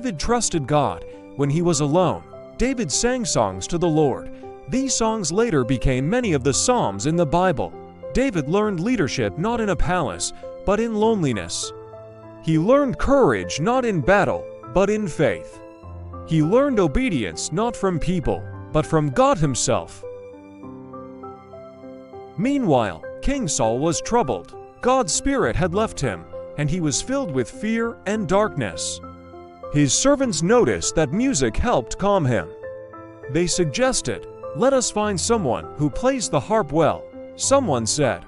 David trusted God. When he was alone, David sang songs to the Lord. These songs later became many of the Psalms in the Bible. David learned leadership not in a palace, but in loneliness. He learned courage not in battle, but in faith. He learned obedience not from people, but from God Himself. Meanwhile, King Saul was troubled. God's Spirit had left him, and he was filled with fear and darkness. His servants noticed that music helped calm him. They suggested, "Let us find someone who plays the harp well." Someone said,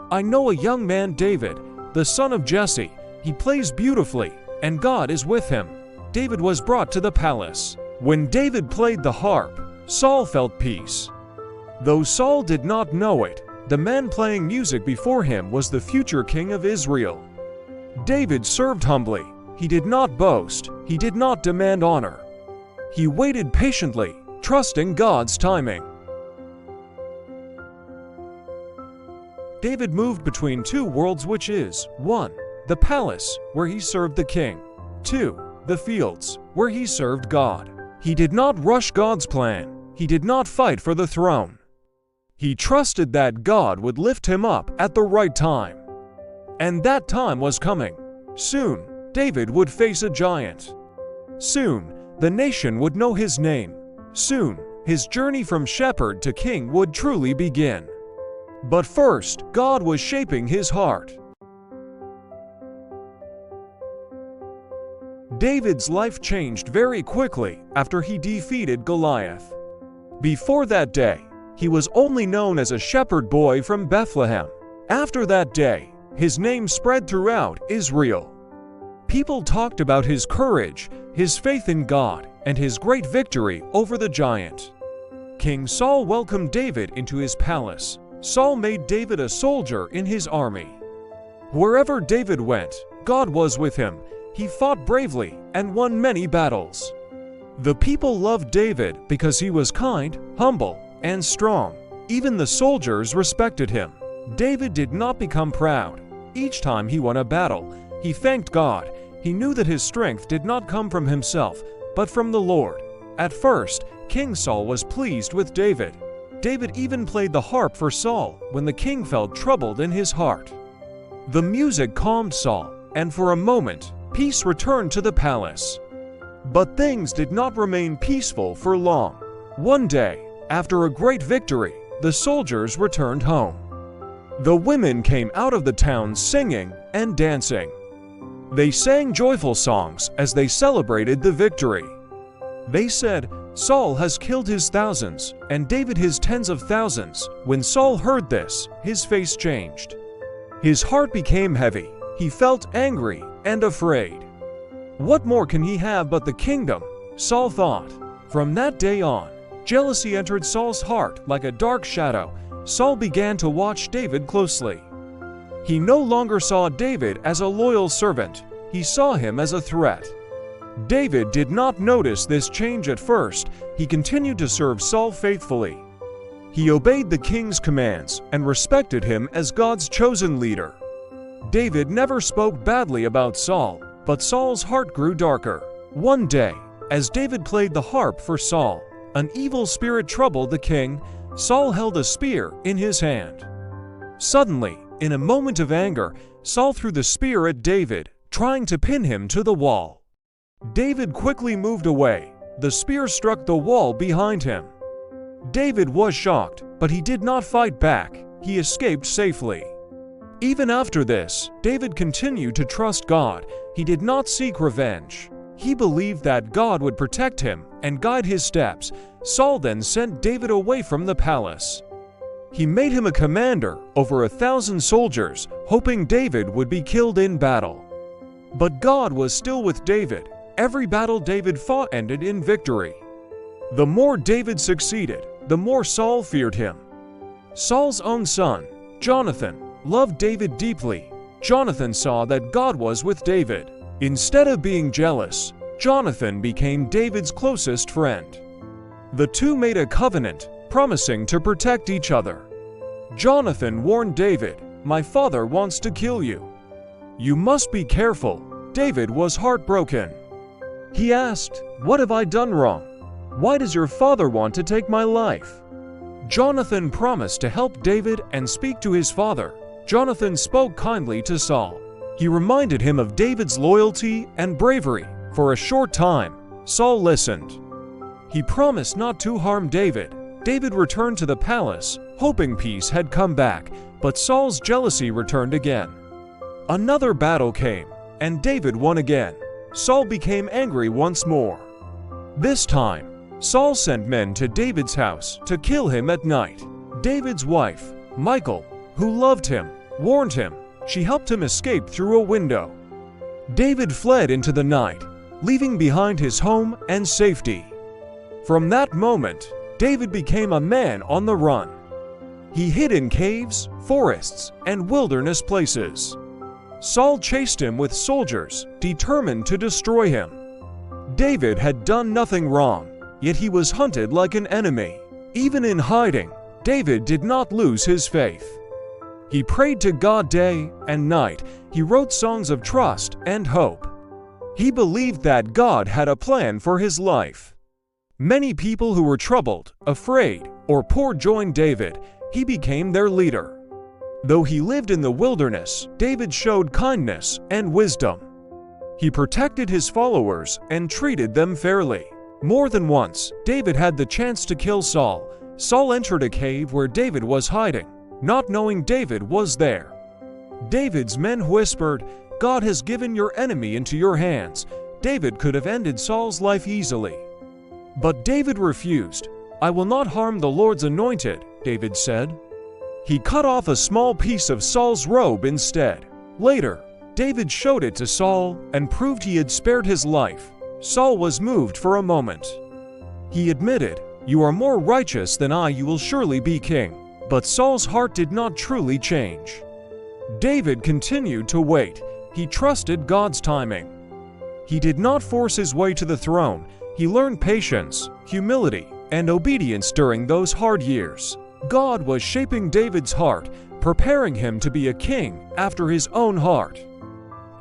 "I know a young man, David, the son of Jesse. He plays beautifully, and God is with him." David was brought to the palace. When David played the harp, Saul felt peace. Though Saul did not know it, the man playing music before him was the future king of Israel. David served humbly. He did not boast. He did not demand honor. He waited patiently, trusting God's timing. David moved between two worlds, which is 1. The palace, where he served the king. 2. The fields, where he served God. He did not rush God's plan. He did not fight for the throne. He trusted that God would lift him up at the right time. And that time was coming. Soon, David would face a giant. Soon, the nation would know his name. Soon, his journey from shepherd to king would truly begin. But first, God was shaping his heart. David's life changed very quickly after he defeated Goliath. Before that day, he was only known as a shepherd boy from Bethlehem. After that day, his name spread throughout Israel. People talked about his courage, his faith in God, and his great victory over the giant. King Saul welcomed David into his palace. Saul made David a soldier in his army. Wherever David went, God was with him. He fought bravely and won many battles. The people loved David because he was kind, humble, and strong. Even the soldiers respected him. David did not become proud. Each time he won a battle, he thanked God. He knew that his strength did not come from himself, but from the Lord. At first, King Saul was pleased with David. David even played the harp for Saul when the king felt troubled in his heart. The music calmed Saul, and for a moment, peace returned to the palace. But things did not remain peaceful for long. One day, after a great victory, the soldiers returned home. The women came out of the town singing and dancing. They sang joyful songs as they celebrated the victory. They said, "Saul has killed his thousands, and David his tens of thousands." When Saul heard this, his face changed. His heart became heavy. He felt angry and afraid. What more can he have but the kingdom? Saul thought. From that day on, jealousy entered Saul's heart like a dark shadow. Saul began to watch David closely. He no longer saw David as a loyal servant. He saw him as a threat. David did not notice this change at first. He continued to serve Saul faithfully. He obeyed the king's commands and respected him as God's chosen leader. David never spoke badly about Saul, but Saul's heart grew darker. One day, as David played the harp for Saul, an evil spirit troubled the king. Saul held a spear in his hand. Suddenly, in a moment of anger, Saul threw the spear at David, trying to pin him to the wall. David quickly moved away. The spear struck the wall behind him. David was shocked, but he did not fight back. He escaped safely. Even after this, David continued to trust God. He did not seek revenge. He believed that God would protect him and guide his steps. Saul then sent David away from the palace. He made him a commander over 1,000 soldiers, hoping David would be killed in battle. But God was still with David. Every battle David fought ended in victory. The more David succeeded, the more Saul feared him. Saul's own son, Jonathan, loved David deeply. Jonathan saw that God was with David. Instead of being jealous, Jonathan became David's closest friend. The two made a covenant, promising to protect each other. Jonathan warned David, "My father wants to kill you. You must be careful." David was heartbroken. He asked, "What have I done wrong? Why does your father want to take my life?" Jonathan promised to help David and speak to his father. Jonathan spoke kindly to Saul. He reminded him of David's loyalty and bravery. For a short time, Saul listened. He promised not to harm David. David returned to the palace, hoping peace had come back, but Saul's jealousy returned again. Another battle came, and David won again. Saul became angry once more. This time, Saul sent men to David's house to kill him at night. David's wife, Michal, who loved him, warned him. She helped him escape through a window. David fled into the night, leaving behind his home and safety. From that moment, David became a man on the run. He hid in caves, forests, and wilderness places. Saul chased him with soldiers, determined to destroy him. David had done nothing wrong, yet he was hunted like an enemy. Even in hiding, David did not lose his faith. He prayed to God day and night. He wrote songs of trust and hope. He believed that God had a plan for his life. Many people who were troubled, afraid, or poor joined David. He became their leader. Though he lived in the wilderness, David showed kindness and wisdom. He protected his followers and treated them fairly. More than once, David had the chance to kill Saul. Saul entered a cave where David was hiding, not knowing David was there. David's men whispered, "God has given your enemy into your hands." David could have ended Saul's life easily. But David refused. "I will not harm the Lord's anointed," David said. He cut off a small piece of Saul's robe instead. Later, David showed it to Saul and proved he had spared his life. Saul was moved for a moment. He admitted, "You are more righteous than I, you will surely be king." But Saul's heart did not truly change. David continued to wait. He trusted God's timing. He did not force his way to the throne. He learned patience, humility, and obedience during those hard years. God was shaping David's heart, preparing him to be a king after his own heart.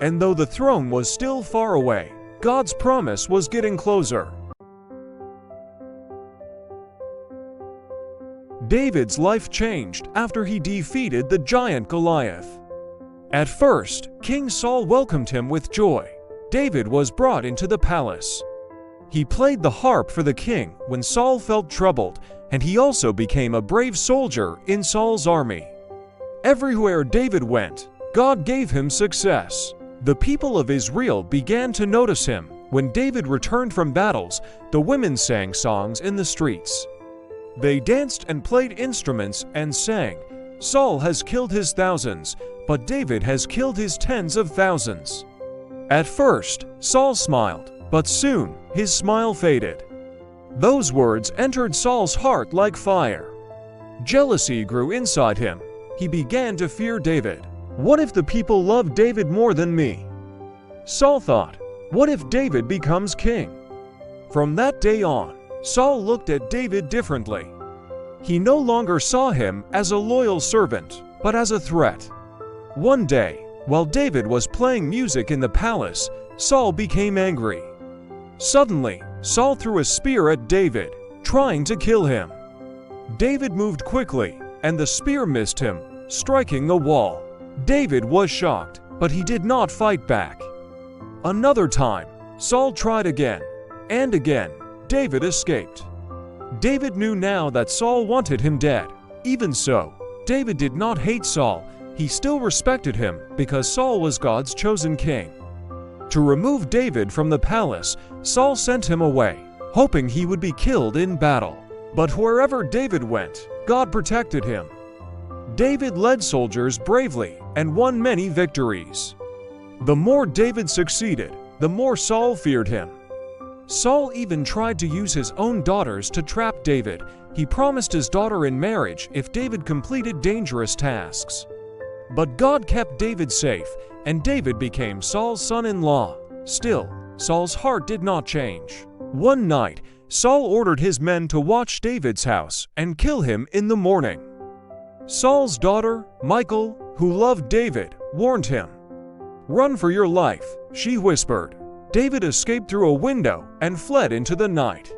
And though the throne was still far away, God's promise was getting closer. David's life changed after he defeated the giant Goliath. At first, King Saul welcomed him with joy. David was brought into the palace. He played the harp for the king when Saul felt troubled, and he also became a brave soldier in Saul's army. Everywhere David went, God gave him success. The people of Israel began to notice him. When David returned from battles, the women sang songs in the streets. They danced and played instruments and sang, "Saul has killed his thousands, but David has killed his tens of thousands." At first, Saul smiled, but soon his smile faded. Those words entered Saul's heart like fire. Jealousy grew inside him. He began to fear David. What if the people love David more than me? Saul thought, what if David becomes king? From that day on, Saul looked at David differently. He no longer saw him as a loyal servant, but as a threat. One day, while David was playing music in the palace, Saul became angry. Suddenly, Saul threw a spear at David, trying to kill him. David moved quickly, and the spear missed him, striking the wall. David was shocked, but he did not fight back. Another time, Saul tried again, and again, David escaped. David knew now that Saul wanted him dead. Even so, David did not hate Saul. He still respected him because Saul was God's chosen king. To remove David from the palace, Saul sent him away, hoping he would be killed in battle. But wherever David went, God protected him. David led soldiers bravely and won many victories. The more David succeeded, the more Saul feared him. Saul even tried to use his own daughters to trap David. He promised his daughter in marriage if David completed dangerous tasks. But God kept David safe, and David became Saul's son-in-law. Still, Saul's heart did not change. One night, Saul ordered his men to watch David's house and kill him in the morning. Saul's daughter, Michal, who loved David, warned him. "Run for your life," she whispered. David escaped through a window and fled into the night.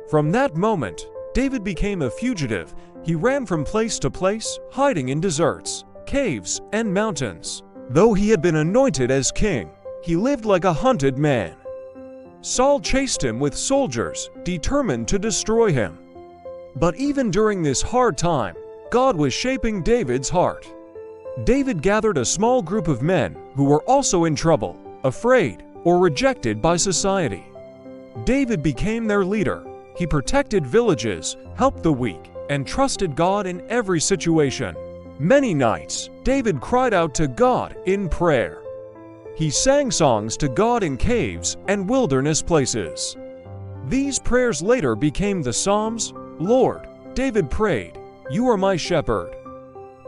From that moment, David became a fugitive. He ran from place to place, hiding in deserts, caves, and mountains. Though he had been anointed as king, he lived like a hunted man. Saul chased him with soldiers, determined to destroy him. But even during this hard time, God was shaping David's heart. David gathered a small group of men who were also in trouble, afraid, or rejected by society. David became their leader. He protected villages, helped the weak, and trusted God in every situation. Many nights, David cried out to God in prayer. He sang songs to God in caves and wilderness places. These prayers later became the Psalms. Lord, David prayed, "You are my shepherd.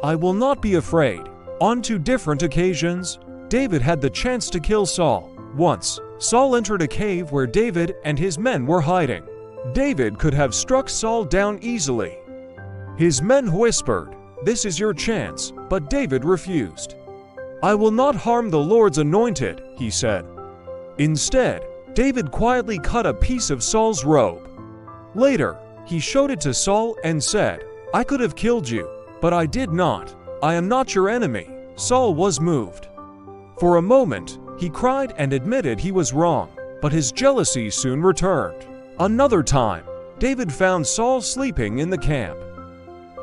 I will not be afraid." On two different occasions, David had the chance to kill Saul. Once, Saul entered a cave where David and his men were hiding. David could have struck Saul down easily. His men whispered, "This is your chance," but David refused. "I will not harm the Lord's anointed," he said. Instead, David quietly cut a piece of Saul's robe. Later, he showed it to Saul and said, "I could have killed you, but I did not. I am not your enemy." Saul was moved. For a moment, he cried and admitted he was wrong, but his jealousy soon returned. Another time, David found Saul sleeping in the camp.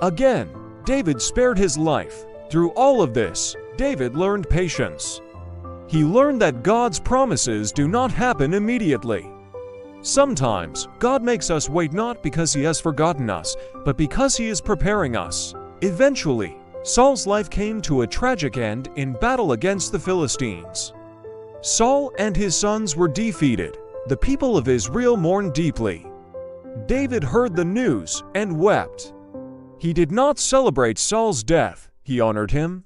Again, David spared his life. Through all of this, David learned patience. He learned that God's promises do not happen immediately. Sometimes, God makes us wait not because He has forgotten us, but because He is preparing us. Eventually, Saul's life came to a tragic end in battle against the Philistines. Saul and his sons were defeated. The people of Israel mourned deeply. David heard the news and wept. He did not celebrate Saul's death, he honored him.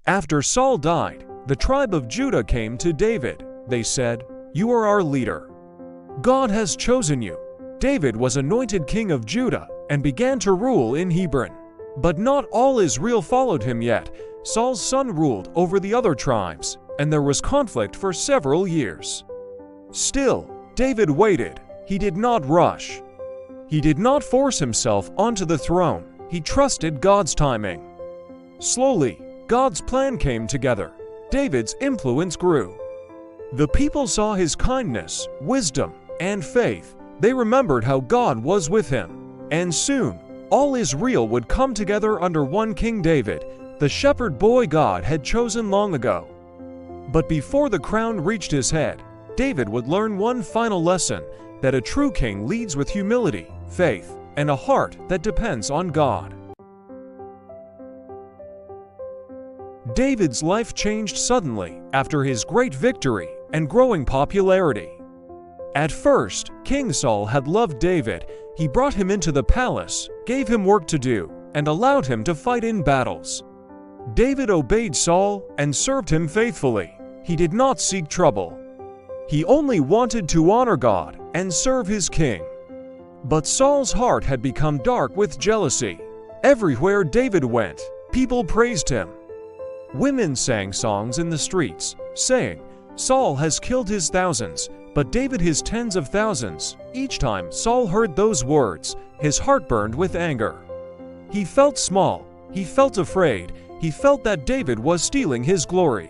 After Saul died, the tribe of Judah came to David. They said, "You are our leader. God has chosen you." David was anointed king of Judah and began to rule in Hebron. But not all Israel followed him yet. Saul's son ruled over the other tribes, and there was conflict for several years. Still, David waited. He did not rush. He did not force himself onto the throne. He trusted God's timing. Slowly, God's plan came together. David's influence grew. The people saw his kindness, wisdom, and faith. They remembered how God was with him. And soon, all Israel would come together under one King David, the shepherd boy God had chosen long ago. But before the crown reached his head, David would learn one final lesson, that a true king leads with humility, faith, and a heart that depends on God. David's life changed suddenly after his great victory and growing popularity. At first, King Saul had loved David. He brought him into the palace, gave him work to do, and allowed him to fight in battles. David obeyed Saul and served him faithfully. He did not seek trouble. He only wanted to honor God and serve his king. But Saul's heart had become dark with jealousy. Everywhere David went, people praised him. Women sang songs in the streets, saying, "Saul has killed his thousands, but David his tens of thousands." Each time Saul heard those words, his heart burned with anger. He felt small, he felt afraid, he felt that David was stealing his glory.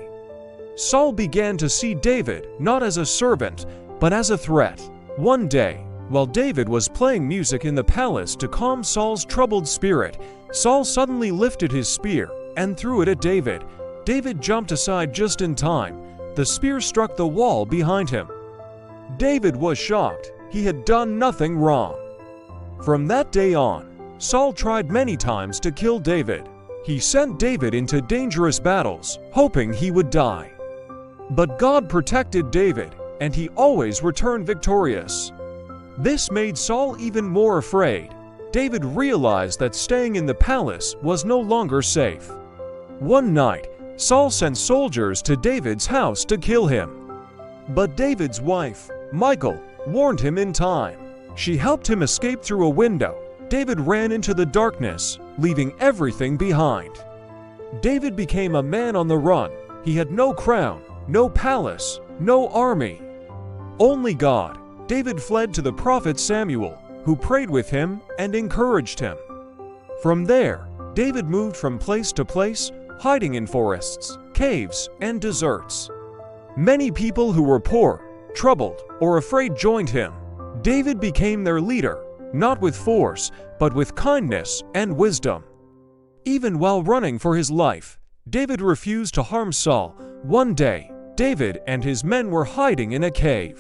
Saul began to see David not as a servant, but as a threat. One day, while David was playing music in the palace to calm Saul's troubled spirit, Saul suddenly lifted his spear and threw it at David. David jumped aside just in time. The spear struck the wall behind him. David was shocked. He had done nothing wrong. From that day on, Saul tried many times to kill David. He sent David into dangerous battles, hoping he would die. But God protected David, and he always returned victorious. This made Saul even more afraid. David realized that staying in the palace was no longer safe. One night, Saul sent soldiers to David's house to kill him. But David's wife, Michal, warned him in time. She helped him escape through a window. David ran into the darkness, leaving everything behind. David became a man on the run. He had no crown, no palace, no army. only God. David fled to the prophet Samuel, who prayed with him and encouraged him. From there, David moved from place to place, hiding in forests, caves, and deserts. Many people who were poor, troubled, or afraid joined him. David became their leader, not with force, but with kindness and wisdom. Even while running for his life, David refused to harm Saul. One day, David and his men were hiding in a cave.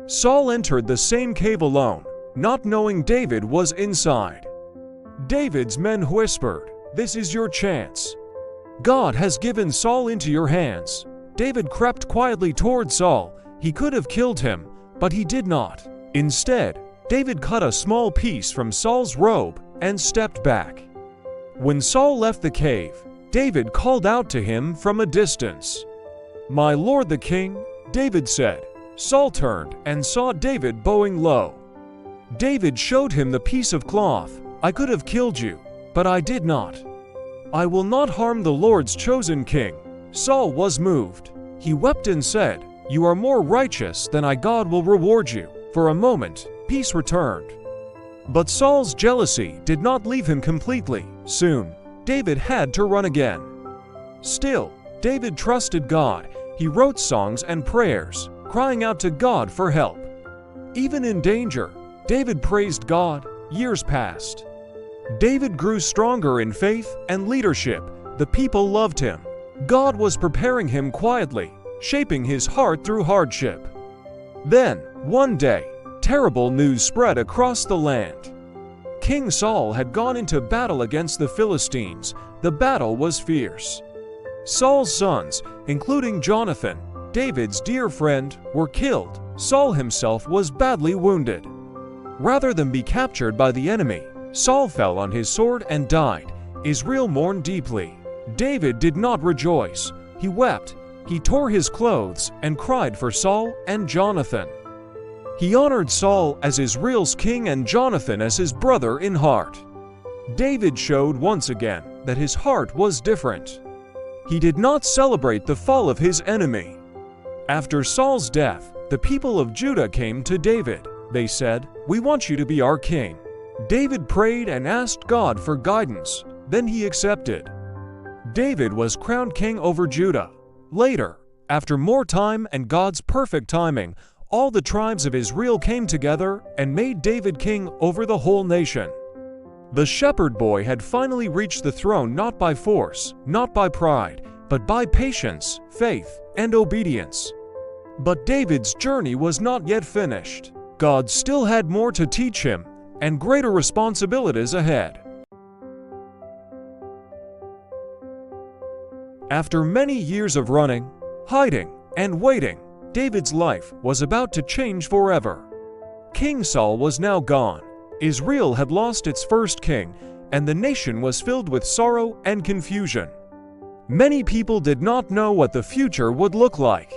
Saul entered the same cave alone, not knowing David was inside. David's men whispered, "This is your chance. God has given Saul into your hands." David crept quietly toward Saul. He could have killed him, but he did not. Instead, David cut a small piece from Saul's robe and stepped back. When Saul left the cave, David called out to him from a distance. "My lord the king," David said. Saul turned and saw David bowing low. David showed him the piece of cloth. "I could have killed you, but I did not. I will not harm the Lord's chosen king." Saul was moved. He wept and said, "You are more righteous than I. God will reward you." For a moment, peace returned. But Saul's jealousy did not leave him completely. Soon, David had to run again. Still, David trusted God. He wrote songs and prayers, crying out to God for help. Even in danger, David praised God. Years passed. David grew stronger in faith and leadership. The people loved him. God was preparing him quietly, shaping his heart through hardship. Then, one day, terrible news spread across the land. King Saul had gone into battle against the Philistines. The battle was fierce. Saul's sons, including Jonathan, David's dear friend, were killed. Saul himself was badly wounded. Rather than be captured by the enemy, Saul fell on his sword and died. Israel mourned deeply. David did not rejoice. He wept. He tore his clothes and cried for Saul and Jonathan. He honored Saul as Israel's king and Jonathan as his brother in heart. David showed once again that his heart was different. He did not celebrate the fall of his enemy. After Saul's death, the people of Judah came to David. They said, "We want you to be our king." David prayed and asked God for guidance. Then he accepted. David was crowned king over Judah. Later, after more time and God's perfect timing, all the tribes of Israel came together and made David king over the whole nation. The shepherd boy had finally reached the throne not by force, not by pride, but by patience, faith, and obedience. But David's journey was not yet finished. God still had more to teach him, and greater responsibilities ahead. After many years of running, hiding, and waiting, David's life was about to change forever. King Saul was now gone. Israel had lost its first king, and the nation was filled with sorrow and confusion. Many people did not know what the future would look like.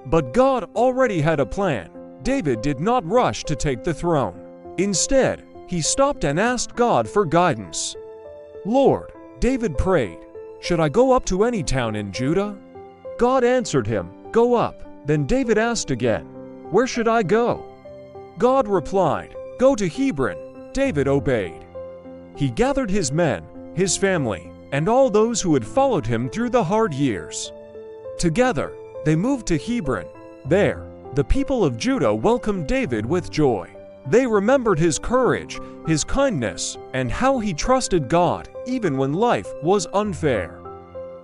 But God already had a plan. David did not rush to take the throne. Instead, he stopped and asked God for guidance. "Lord," David prayed, "should I go up to any town in Judah?" God answered him, "Go up." Then David asked again, "Where should I go?" God replied, "Go to Hebron." David obeyed. He gathered his men, his family, and all those who had followed him through the hard years. Together, they moved to Hebron. There, the people of Judah welcomed David with joy. They remembered his courage, his kindness, and how he trusted God even when life was unfair.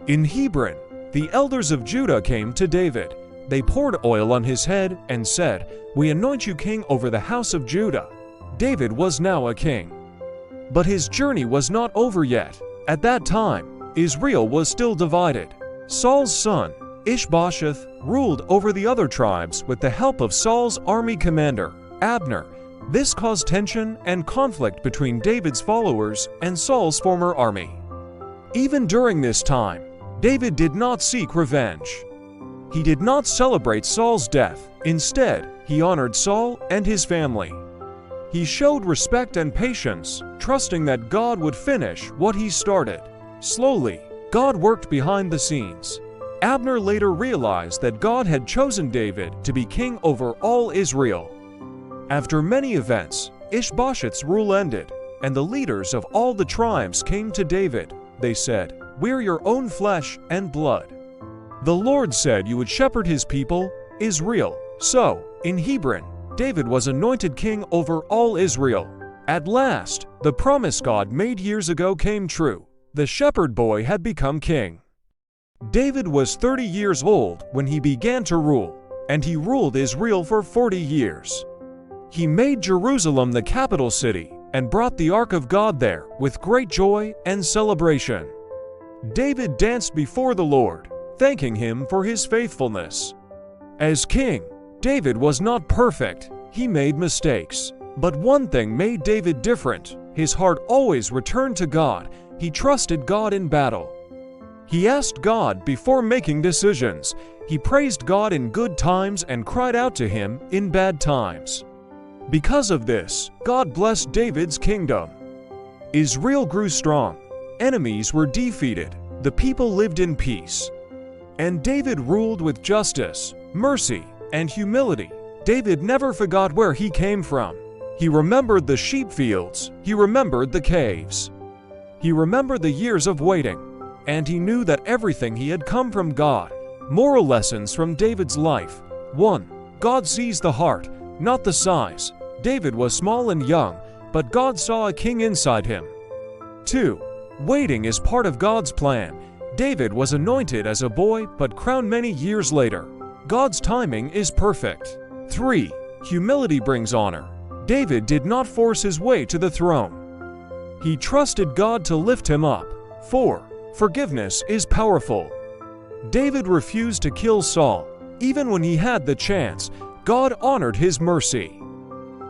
In Hebron, the elders of Judah came to David. They poured oil on his head and said, "We anoint you king over the house of Judah." David was now a king. But his journey was not over yet. At that time, Israel was still divided. Saul's son, Ishbosheth, ruled over the other tribes with the help of Saul's army commander, Abner. This caused tension and conflict between David's followers and Saul's former army. Even during this time, David did not seek revenge. He did not celebrate Saul's death. Instead, he honored Saul and his family. He showed respect and patience, trusting that God would finish what he started. Slowly, God worked behind the scenes. Abner later realized that God had chosen David to be king over all Israel. After many events, Ishbosheth's rule ended, and the leaders of all the tribes came to David. They said, "We're your own flesh and blood. The Lord said you would shepherd his people, Israel." So, in Hebron, David was anointed king over all Israel. At last, the promise God made years ago came true. The shepherd boy had become king. David was 30 years old when he began to rule, and he ruled Israel for 40 years. He made Jerusalem the capital city and brought the Ark of God there with great joy and celebration. David danced before the Lord, thanking him for his faithfulness. As king, David was not perfect. He made mistakes. But one thing made David different. His heart always returned to God. He trusted God in battle. He asked God before making decisions. He praised God in good times and cried out to him in bad times. Because of this, God blessed David's kingdom. Israel grew strong. Enemies were defeated. The people lived in peace. And David ruled with justice, mercy, and humility. David never forgot where he came from. He remembered the sheep fields. He remembered the caves. He remembered the years of waiting. And he knew that everything he had come from God. Moral lessons from David's life. 1. God sees the heart, not the size. David was small and young, but God saw a king inside him. 2. Waiting is part of God's plan. David was anointed as a boy, but crowned many years later. God's timing is perfect. 3. Humility brings honor. David did not force his way to the throne. He trusted God to lift him up. 4. Forgiveness is powerful. David refused to kill Saul. Even when he had the chance, God honored his mercy.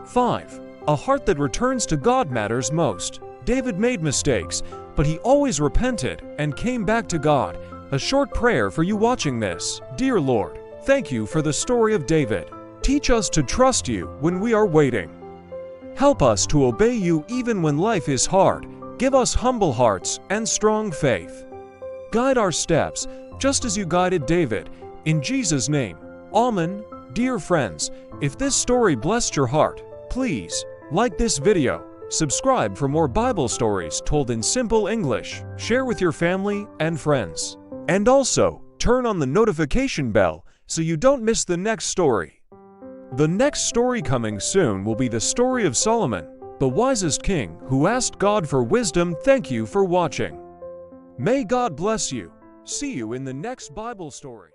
5. A heart that returns to God matters most. David made mistakes, but he always repented and came back to God. A short prayer for you watching this. Dear Lord, thank you for the story of David. Teach us to trust you when we are waiting. Help us to obey you even when life is hard. Give us humble hearts and strong faith. Guide our steps, just as you guided David. In Jesus' name, Amen. Dear friends, if this story blessed your heart, please like this video, subscribe for more Bible stories told in simple English, share with your family and friends, and also turn on the notification bell so you don't miss the next story. The next story coming soon will be the story of Solomon, the wisest king who asked God for wisdom. Thank you for watching. May God bless you. See you in the next Bible story.